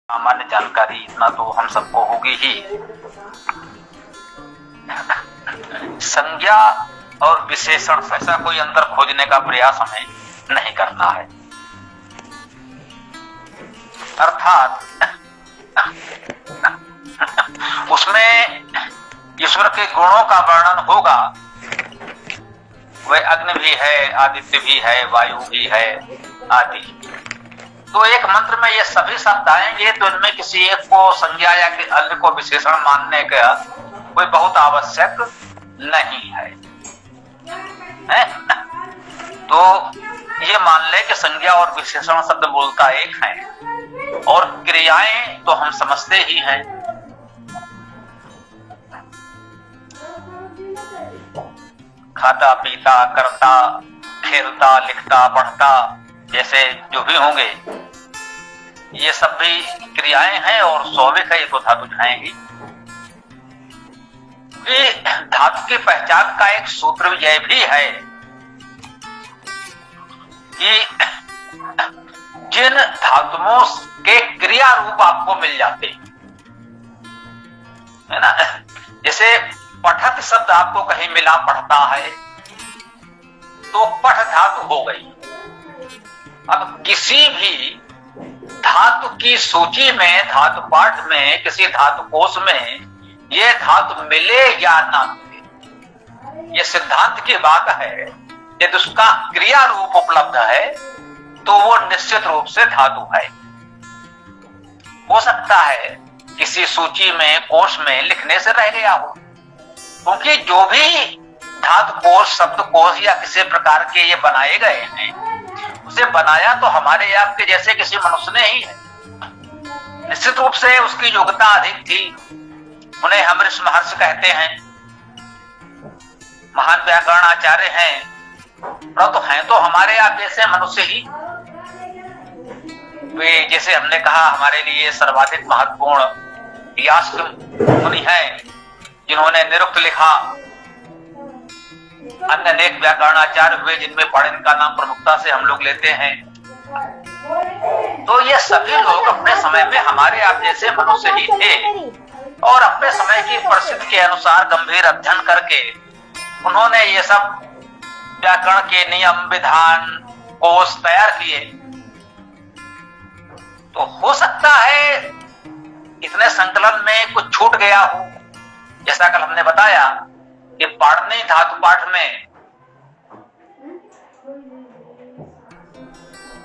सामान्य जानकारी इतना तो हम सबको होगी ही। संज्ञा और विशेषण से ऐसा कोई अंतर खोजने का प्रयास हमें नहीं करना है। अर्थात उसमें ईश्वर के गुणों का वर्णन होगा। वह अग्नि भी है, आदित्य भी है, वायु भी है आदि। तो एक मंत्र में ये सभी शब्द आएंगे तो इनमें किसी एक को संज्ञा या अन्य को विशेषण मानने का कोई बहुत आवश्यक नहीं है। तो ये मान ले कि संज्ञा और विशेषण शब्द मूलतः एक हैं और क्रियाएं तो हम समझते ही हैं। खाता, पीता, करता, खेलता, लिखता, पढ़ता जैसे जो भी होंगे ये सब भी क्रियाएं हैं और स्वाभाविक है, ये तो धातु जाएंगी। धातु की पहचान का एक सूत्र यह भी है कि जिन धातुओं के क्रिया रूप आपको मिल जाते है ना, जैसे पठत शब्द आपको कहीं मिला, पढ़ता है तो पठ धातु हो गई। अब किसी भी धातु की सूची में, धातु पाठ में, किसी धातु कोश में ये धातु मिले या ना मिले, ये सिद्धांत की बात है। यदि उसका क्रिया रूप उपलब्ध है तो वो निश्चित रूप से धातु है। हो सकता है किसी सूची में, कोश में लिखने से रह गया हो, क्योंकि जो भी धातु कोश, शब्द कोश या किसी प्रकार के ये बनाए गए हैं, उसे बनाया तो हमारे आपके जैसे किसी मनुष्य ने ही है। निश्चित रूप से उसकी योग्यता अधिक थी। उन्हें अमरीश महर्षि कहते हैं, महान व्याकरण आचार्य हैं, परंतु हैं तो हमारे आप जैसे मनुष्य ही। वे जैसे हमने कहा हमारे लिए सर्वाधिक महत्वपूर्ण यास्क मुनि हैं, जिन्होंने निरुक्त लिखा। अन्य अनेक व्याकरणाचार्य हुए जिनमें पढ़िन का नाम प्रमुखता से हम लोग लेते हैं। तो ये सभी लोग अपने समय में हमारे आप जैसे मनुष्य ही थे और अपने समय की परिस्थिति के अनुसार गंभीर अध्ययन करके उन्होंने ये सब व्याकरण के नियम, विधान, कोश तैयार किए। तो हो सकता है इतने संकलन में कुछ छूट गया हो। जैसा कल हमने बताया कि पाणिनि धातु पाठ में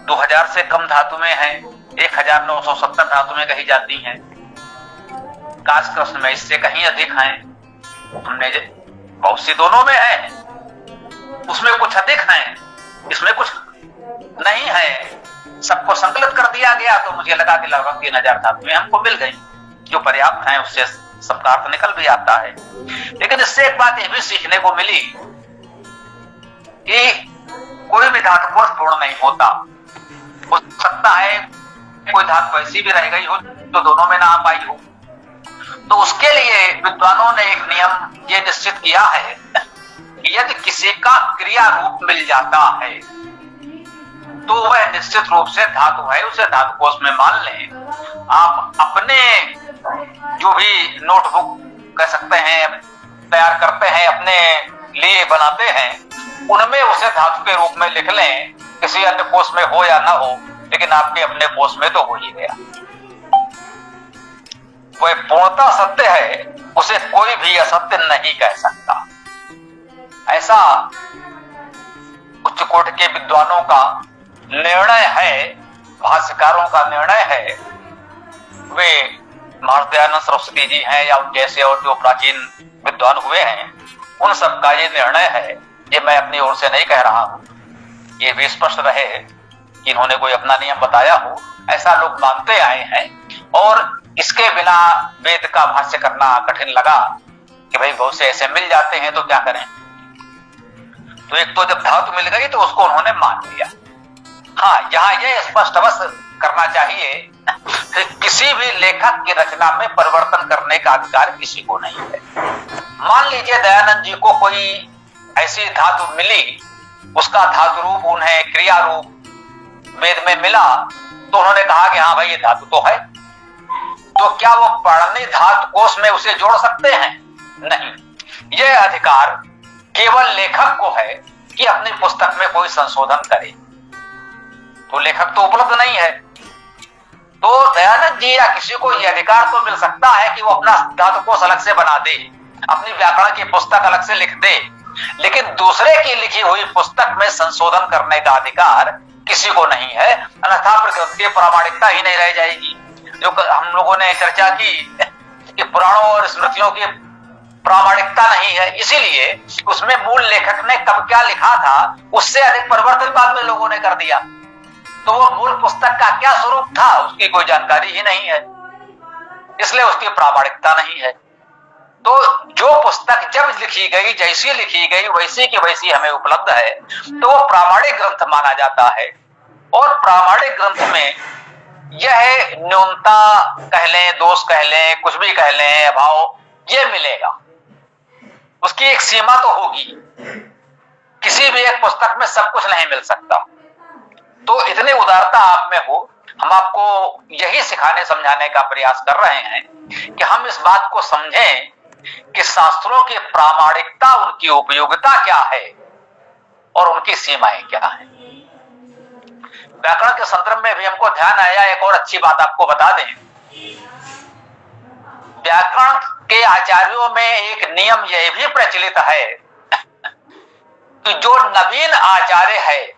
2000 से कम धातु में है, 1970 धातु में कही जाती हैं। काश कृष्ण में इससे कहीं अधिक हैं। हमने बहुत सी दोनों में है, उसमें कुछ अधिक हैं, इसमें कुछ नहीं है। सबको संकलित कर दिया गया तो मुझे लगा कि लगभग 3000 धातुएं हमको मिल गई, जो पर्याप्त हैं। उससे सबका अर्थ निकल भी आता है। लेकिन इससे एक बात यह भी सीखने को मिली कि कोई भी धातु कोश पूर्ण नहीं होता। हो सकता है कोई धातु ऐसी भी रह गई हो जो दोनों में ना आ पाई हो। तो उसके लिए विद्वानों ने एक नियम ये निश्चित किया है कि यदि किसी का क्रिया रूप मिल जाता है तो वह निश्चित रूप से धातु है, उसे धातु कोश में मान लें। आप अपने जो भी नोटबुक कह सकते हैं तैयार करते हैं, अपने लिए बनाते हैं, उनमें उसे धातु के रूप में लिख लें। किसी अन्य कोश में हो या ना हो, लेकिन आपके अपने कोश में तो हो ही गया। वह पूर्णता सत्य है, उसे कोई भी असत्य नहीं कह सकता। ऐसा उच्च कोटि के विद्वानों का निर्णय है, भाष्यकारों का निर्णय है। वे महर्षि दयानंद सरस्वती जी हैं या जैसे और जो प्राचीन विद्वान हुए हैं, उन सब का ये निर्णय है। ये मैं अपनी ओर से नहीं कह रहा हूं, ये भी स्पष्ट रहे कि इन्होंने कोई अपना नियम बताया हो, ऐसा लोग मानते आए हैं। और इसके बिना वेद का भाष्य करना कठिन लगा कि भाई बहुत से ऐसे मिल जाते हैं तो क्या करें। तो एक तो जब धातु मिल गई तो उसको उन्होंने मान लिया। हाँ, यहाँ यह स्पष्ट अवश्य करना चाहिए कि किसी भी लेखक की रचना में परिवर्तन करने का अधिकार किसी को नहीं है। मान लीजिए दयानंद जी को कोई ऐसी धातु मिली, उसका धातु रूप उन्हें क्रिया रूप वेद में मिला, तो उन्होंने कहा कि हाँ भाई ये धातु तो है, तो क्या वो पढ़ने धातु कोश में उसे जोड़ सकते हैं? नहीं। यह अधिकार केवल लेखक को है कि अपनी पुस्तक में कोई संशोधन करे। तो लेखक तो उपलब्ध नहीं है। तो दयानंद जी या किसी को यह अधिकार तो मिल सकता है कि वो अपना धातु कोश अलग से बना दे, अपनी व्याकरण की पुस्तक अलग से लिख दे, लेकिन दूसरे की लिखी हुई पुस्तक में संशोधन करने का अधिकार किसी को नहीं है, अन्यथा प्रकृति की प्रामाणिकता ही नहीं रह जाएगी। जो हम लोगों ने चर्चा की कि पुराणों और स्मृतियों की प्रामाणिकता नहीं है, इसीलिए उसमें मूल लेखक ने कब क्या लिखा था उससे अधिक परिवर्तन बाद में लोगों ने कर दिया। तो वो मूल पुस्तक का क्या स्वरूप था उसकी कोई जानकारी ही नहीं है, इसलिए उसकी प्रामाणिकता नहीं है। तो जो पुस्तक जब लिखी गई, जैसी लिखी गई वैसी की वैसी हमें उपलब्ध है, तो वो प्रामाणिक ग्रंथ माना जाता है। और प्रामाणिक ग्रंथ में यह न्यूनता कह लें, दोष कह लें, कुछ भी कह लें, अभाव, ये मिलेगा। उसकी एक सीमा तो होगी। किसी भी एक पुस्तक में सब कुछ नहीं मिल सकता। तो इतनी उदारता आप में हो, हम आपको यही सिखाने समझाने का प्रयास कर रहे हैं कि हम इस बात को समझें कि शास्त्रों की प्रामाणिकता, उनकी उपयोगिता क्या है और उनकी सीमाएं क्या हैं। व्याकरण के संदर्भ में भी हमको ध्यान आया, एक और अच्छी बात आपको बता दें। व्याकरण के आचार्यों में एक नियम यह भी प्रचलित है कि जो नवीन आचार्य है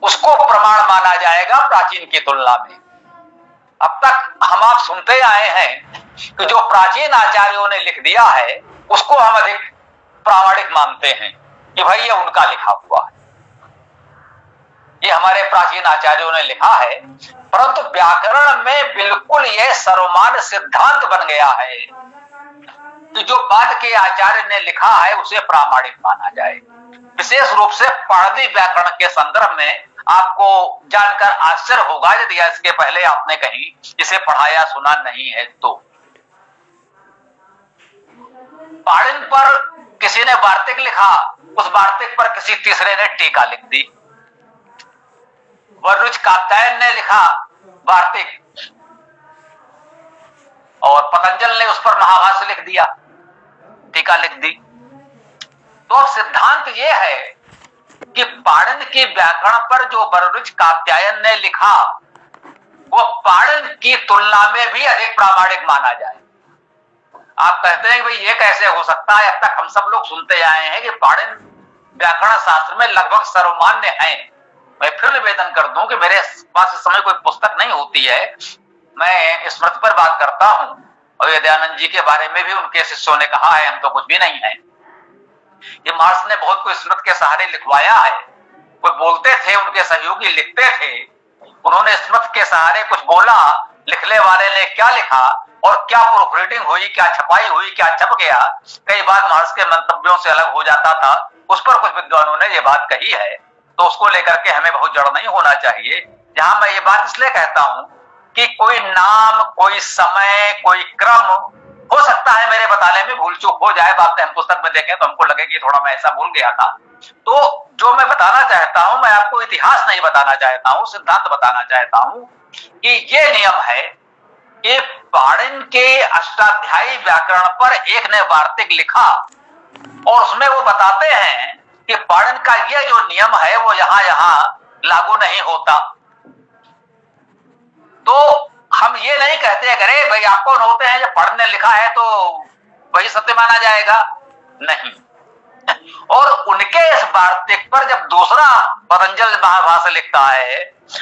उसको प्रमाण माना जाएगा प्राचीन की तुलना में। अब तक हम आप सुनते आए हैं कि जो प्राचीन आचार्यों ने लिख दिया है उसको हम अधिक प्रामाणिक मानते हैं कि भाई ये उनका लिखा हुआ है, ये हमारे प्राचीन आचार्यों ने लिखा है। परंतु व्याकरण में बिल्कुल यह सर्वमान्य सिद्धांत बन गया है कि जो बाद के आचार्य ने लिखा है उसे प्रामाणिक माना जाए। विशेष रूप से पाणिनि व्याकरण के संदर्भ में आपको जानकर आश्चर्य होगा यदि इसके पहले आपने कहीं इसे पढ़ाया सुना नहीं है। तो पाणिनि पर किसी ने वार्तिक लिखा, उस वार्तिक पर किसी तीसरे ने टीका लिख दी। वरुच कात्यायन ने लिखा वार्तिक और पतंजल ने उस पर महाभाष्य लिख दिया, टीका लिख दी। तो अब सिद्धांत यह है कि पाणिनि की व्याकरण पर जो वरुच कात्यायन ने लिखा वो पाणिनि की तुलना में भी अधिक प्रामाणिक माना जाए। आप कहते हैं कि भाई ये कैसे हो सकता है? अब तक हम सब लोग सुनते आए हैं कि पाणिनि व्याकरण शास्त्र में लगभग सर्वमान्य है। मैं फिर निवेदन कर दूं कि मेरे पास इस समय कोई पुस्तक नहीं होती है, मैं स्मृति पर बात करता हूं और ये दयानंद जी के बारे में भी उनके शिष्यों ने कहा है, हम तो कुछ भी नहीं है। ये मार्क्स ने बहुत कुछ स्मृति के सहारे लिखवाया है। वो बोलते थे, उनके सहयोगी लिखते थे, उन्होंने स्मृति के सहारे कुछ बोला, लिखने वाले ने क्या लिखा और क्या प्रूफ रीडिंग हुई, क्या छपाई हुई, क्या छप गया, कई बार मार्क्स के मंतव्यों से अलग हो जाता था। उस पर कुछ विद्वानों ने ये बात कही है, तो उसको लेकर के हमें बहुत जड़ नहीं होना चाहिए। जहां मैं ये बात इसलिए कहता हूं कि कोई नाम, कोई समय, कोई क्रम हो सकता है मेरे बताने में भूल चूक हो जाए, बाद में हम पुस्तक में देखें तो हमको लगे कि थोड़ा मैं ऐसा भूल गया था। तो जो मैं बताना चाहता हूं, मैं आपको इतिहास नहीं बताना चाहता हूं, सिद्धांत बताना चाहता हूं कि ये नियम है कि पाणिनि के अष्टाध्यायी व्याकरण पर एक ने वार्तिक लिखा और उसमें वो बताते हैं कि पाणिनि का ये जो नियम है वो यहां लागू नहीं होता। तो हम ये नहीं कहते अरे भाई आप कौन होते हैं जो पाणिनि ने लिखा है तो वही सत्य माना जाएगा, नहीं। और उनके इस वार्तिक पर जब दूसरा पतंजल महाभाष्य लिखता है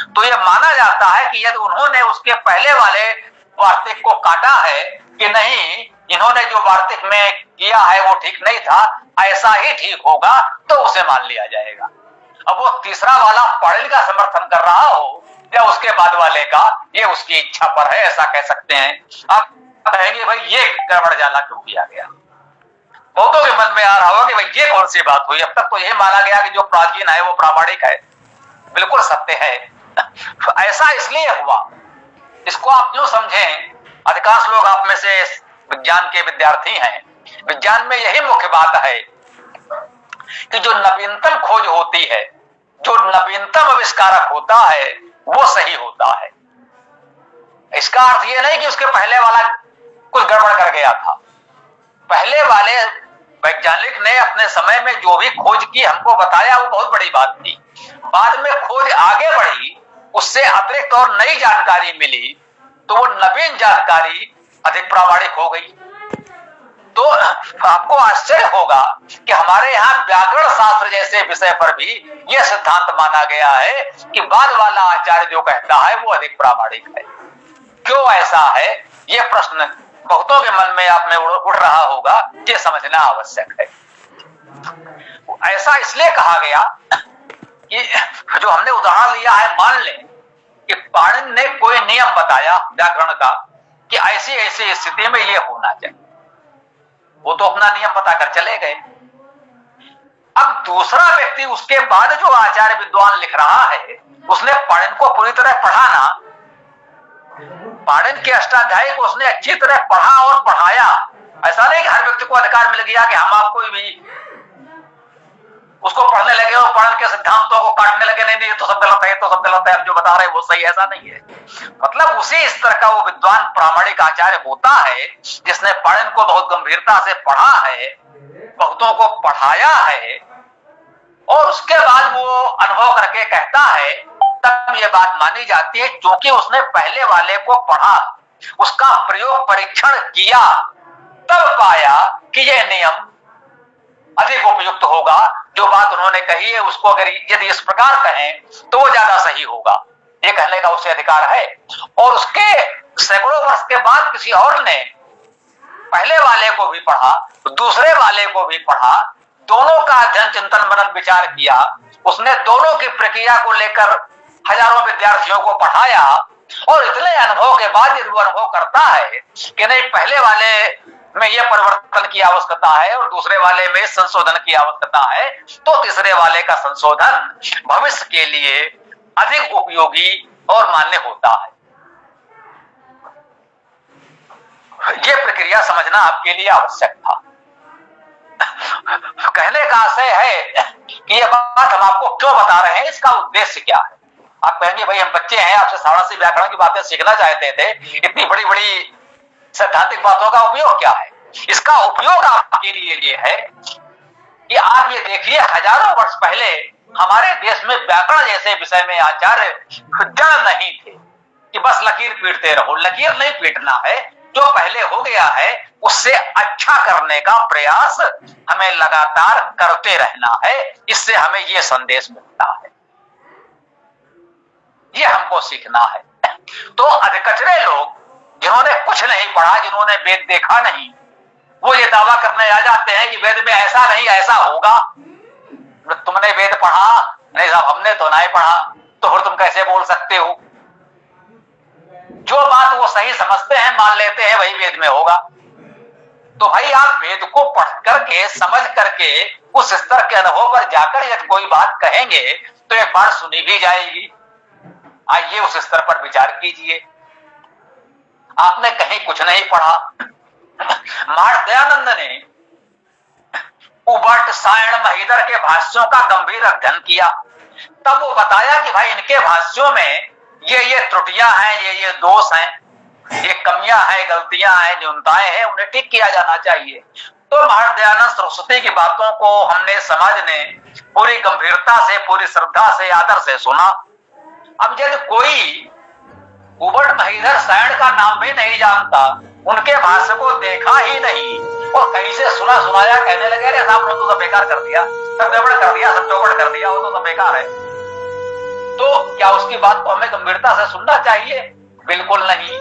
तो यह माना जाता है कि यदि उन्होंने उसके पहले वाले वार्तिक को काटा है कि नहीं, इन्होंने जो वार्तिक में किया है वो ठीक नहीं था, ऐसा ही ठीक होगा, तो उसे मान लिया जाएगा। अब वो तीसरा वाला पाणिनि का समर्थन कर रहा हो या उसके बाद वाले का, ये उसकी इच्छा पर है, ऐसा कह सकते हैं। आप कहेंगे भाई ये गड़बड़ जाला क्यों किया गया? बहुतों के मन में आ रहा होगा कि भाई ये कौन सी बात हुई? अब तक तो ये माना गया कि जो प्राचीन है वो प्रामाणिक है, बिल्कुल सत्य है। ऐसा इसलिए हुआ, इसको आप क्यों समझें, अधिकांश लोग आप में से विज्ञान के विद्यार्थी हैं। विज्ञान में यही मुख्य बात है कि जो नवीनतम खोज होती है, जो नवीनतम आविष्कारक होता है वो सही होता है। इसका अर्थ ये नहीं कि उसके पहले वाला कुछ गड़बड़ कर गया था। पहले वाले वैज्ञानिक ने अपने समय में जो भी खोज की हमको बताया वो बहुत बड़ी बात थी। बाद में खोज आगे बढ़ी, उससे अतिरिक्त और नई जानकारी मिली, तो वो नवीन जानकारी अधिक प्रामाणिक हो गई। तो आपको आश्चर्य होगा कि हमारे यहाँ व्याकरण शास्त्र जैसे विषय पर भी यह सिद्धांत माना गया है कि बाद वाला आचार्य जो कहता है वो अधिक प्रामाणिक है। क्यों ऐसा है, यह प्रश्न बहुतों के मन में आप में उड़ रहा होगा, ये समझना आवश्यक है। ऐसा इसलिए कहा गया कि जो हमने उदाहरण लिया है, मान लें कि पाणिनि ने कोई नियम बताया व्याकरण का कि ऐसी ऐसी स्थिति में यह होना चाहिए, वो तो अपना नियम बताकर चले गए। अब दूसरा व्यक्ति उसके बाद जो आचार्य विद्वान लिख रहा है, उसने पाणिनि को पूरी तरह पढ़ा ना, पाणिनि के अष्टाध्यायी को उसने अच्छी तरह पढ़ा और पढ़ाया। ऐसा नहीं कि हर व्यक्ति को अधिकार मिल गया कि हम आपको भी उसको पढ़ने लगे और पाणिनि के सिद्धांतों को काटने लगे, नहीं नहीं ये तो सब गलत है, तो सब गलत है, अब जो बता रहे हैं वो सही, ऐसा नहीं है। मतलब उसी स्तर का वो विद्वान प्रामाणिक आचार्य होता है जिसने पाणिनि को बहुत गंभीरता से पढ़ा है, बहुतों को पढ़ाया है, और उसके बाद वो अनुभव करके कहता है, तब ये बात मानी जाती है क्योंकि उसने पहले वाले को पढ़ा, उसका प्रयोग परीक्षण किया, तब पाया कि यह नियम अधिक उपयुक्त होगा। जो बात उन्होंने कही है उसको अगर यदि इस प्रकार कहें तो वो ज्यादा सही होगा, ये कहने का उसे अधिकार है। और उसके सैकड़ों वर्ष के बाद किसी और ने पहले वाले को भी पढ़ा, दूसरे वाले को भी पढ़ा, दोनों का अध्ययन चिंतन मनन विचार किया, उसने दोनों की प्रक्रिया को लेकर हजारों विद्यार्थियों को पढ़ाया, और इतने अनुभव के बाद यदि वो अनुभव करता है कि नहीं पहले वाले में यह परिवर्तन की आवश्यकता है और दूसरे वाले में संशोधन की आवश्यकता है, तो तीसरे वाले का संशोधन भविष्य के लिए अधिक उपयोगी और मान्य होता है। यह प्रक्रिया समझना आपके लिए आवश्यक था। कहने का आशय है कि यह बात हम आपको क्यों बता रहे हैं, इसका उद्देश्य क्या है। आप कहेंगे भाई हम बच्चे हैं, आपसे सारांशी व्याकरण की बातें सीखना चाहते थे, इतनी बड़ी बड़ी सैद्धांतिक बातों का उपयोग क्या है। इसका उपयोग आपके लिए ये है कि आप ये देखिए, हजारों वर्ष पहले हमारे देश में व्याकरण जैसे विषय में आचार्य जड़ नहीं थे कि बस लकीर पीटते रहो। लकीर नहीं पीटना है, जो पहले हो गया है उससे अच्छा करने का प्रयास हमें लगातार करते रहना है। इससे हमें यह संदेश मिलता है, ये हमको सीखना है। तो अधिकचरे लोग जिन्होंने कुछ नहीं पढ़ा, जिन्होंने वेद देखा नहीं, वो ये दावा करने आ जाते हैं कि वेद में ऐसा नहीं ऐसा होगा। तुमने वेद पढ़ा नहीं साहब, हमने तो नहीं पढ़ा, तो फिर तुम कैसे बोल सकते हो। जो बात वो सही समझते हैं मान लेते हैं वही वेद में होगा। तो भाई आप वेद को पढ़ करके समझ करके उस स्तर के अनुभव पर जाकर यदि कोई बात कहेंगे तो एक बार सुनी भी जाएगी। आइए उस स्तर पर विचार कीजिए। आपने कहीं कुछ नहीं पढ़ा, महर्षि दयानंद ने उबट सायण महिदर के भाष्यों का गंभीर अध्ययन किया, तब वो बताया कि भाई इनके भाष्यों में ये त्रुटियां हैं, ये दोष हैं, ये कमियां हैं, गलतियां हैं, न्यूनताएं हैं, उन्हें ठीक किया जाना चाहिए। तो महर्षि दयानंद सरस्वती की बातों को हमने समाज ने पूरी गंभीरता से, पूरी श्रद्धा से, आदर से सुना। अब यदि कोई उबट महिधर सायण का नाम भी नहीं जानता, उनके भाष्य को देखा ही नहीं और कहीं से सुना सुनाया कहने लगे अरे साहब ने तो सब बेकार कर दिया, सब गड़बड़ कर दिया, सब चौपट कर दिया, वो तो सब बेकार है, तो क्या उसकी बात को हमें गंभीरता से सुनना चाहिए? बिल्कुल नहीं।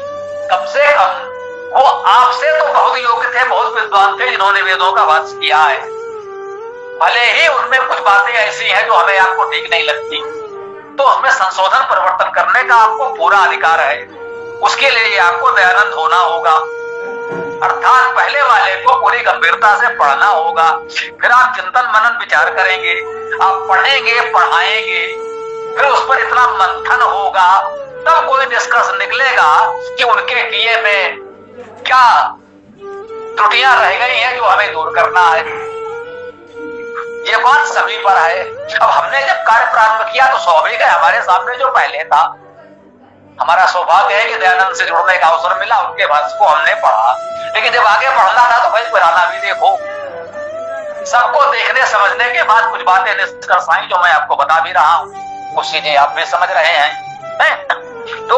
कम से कम वो आपसे तो बहुत योग्य थे, बहुत विद्वान थे जिन्होंने वेदों का भाष्य किया है। भले ही उनमें कुछ बातें ऐसी हैं जो हमें आपको ठीक नहीं लगती, तो उसमें संशोधन परिवर्तन करने का आपको पूरा अधिकार है। उसके लिए आपको दयानंद होना होगा, अर्थात पहले वाले को पूरी गंभीरता से पढ़ना होगा। फिर आप चिंतन मनन विचार करेंगे, आप पढ़ेंगे, पढ़ाएंगे, फिर उस पर इतना मंथन होगा, तब कोई निष्कर्ष निकलेगा कि उनके किए में क्या त्रुटियां रह गई हैं जो हमें दूर करना है। ये बात सभी पर है। अब हमने जब कार्य प्रारंभ किया तो स्वाभाविक है हमारे सामने जो पहले था हमारा सौभाग्य है कि दयानंद से जुड़ने का अवसर मिला, उनके भाष्य को हमने पढ़ा। लेकिन जब आगे बढ़ना था तो भाई पुराना भी देखो। सबको देखने समझने के बाद कुछ बातें निष्कर्ष आई जो मैं आपको बता भी रहा हूं, कुछ चीजें आप भी समझ रहे हैं। तो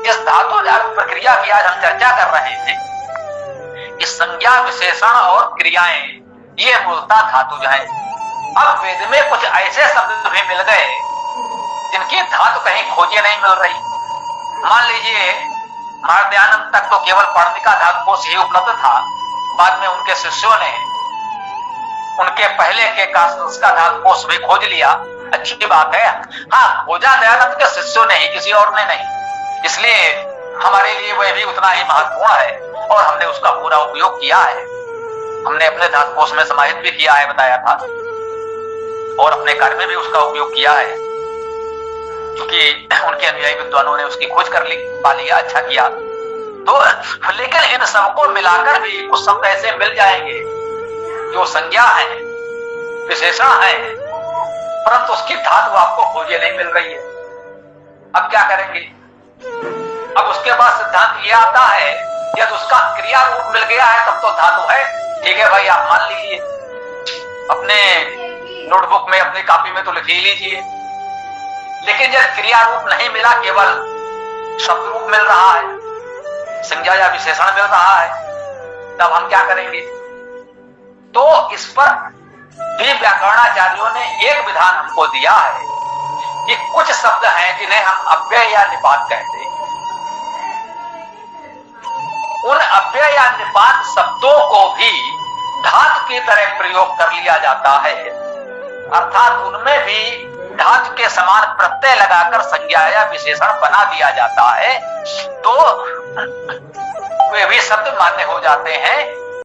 इस धातु जागृत प्रक्रिया की आज हम चर्चा कर रहे थे कि संज्ञा विशेषण और क्रियाएं ये मूलतः धातु हैं। अब वेद में कुछ ऐसे शब्द भी मिल गए जिनकी धातु कहीं खोजे नहीं मिल रही। मान लीजिए महादयानंद तक तो केवल पर्णिका धातु कोश ही उपलब्ध था, बाद में उनके शिष्यों ने उनके पहले के काष्ठ का धातु कोश भी खोज लिया, अच्छी बात है। हाँ, खोजा दयानंद के शिष्यों ने ही, किसी और ने नहीं, इसलिए हमारे लिए वह भी उतना ही महत्वपूर्ण है और हमने उसका पूरा उपयोग किया है। हमने अपने धातु कोश में समाहित भी किया है, बताया था, और अपने कार्य में भी उसका उपयोग किया है, क्योंकि उनके अनुयायी विद्वानों ने उसकी खोज कर ली, पा लिया, अच्छा किया। तो लेकिन इन सबको मिलाकर भी कुछ शब्द ऐसे मिल जाएंगे जो संज्ञा है, विशेषण है, परंतु उसकी धातु आपको खोजे नहीं मिल रही है। अब क्या करेंगे? अब उसके बाद सिद्धांत ये आता है यदि उसका क्रिया रूप मिल गया है तब तो धातु है, ठीक है भाई, आप मान लीजिए, अपने नोटबुक में अपनी कॉपी में तो लिख ही लीजिए। लेकिन जब क्रिया रूप नहीं मिला, केवल शब्द रूप मिल रहा है, संज्ञा या विशेषण मिल रहा है, तब हम क्या करेंगे? तो इस पर भी व्याकरणाचार्यों ने एक विधान हमको दिया है कि कुछ शब्द हैं जिन्हें हम अव्यय या निपात कहते हैं। उन अव्यय या निपात शब्दों को भी धातु की तरह प्रयोग कर लिया जाता है, अर्थात उनमें भी धातु के समान प्रत्यय लगाकर संज्ञा या विशेषण बना दिया जाता है, तो वे भी शब्द मान्य हो जाते हैं।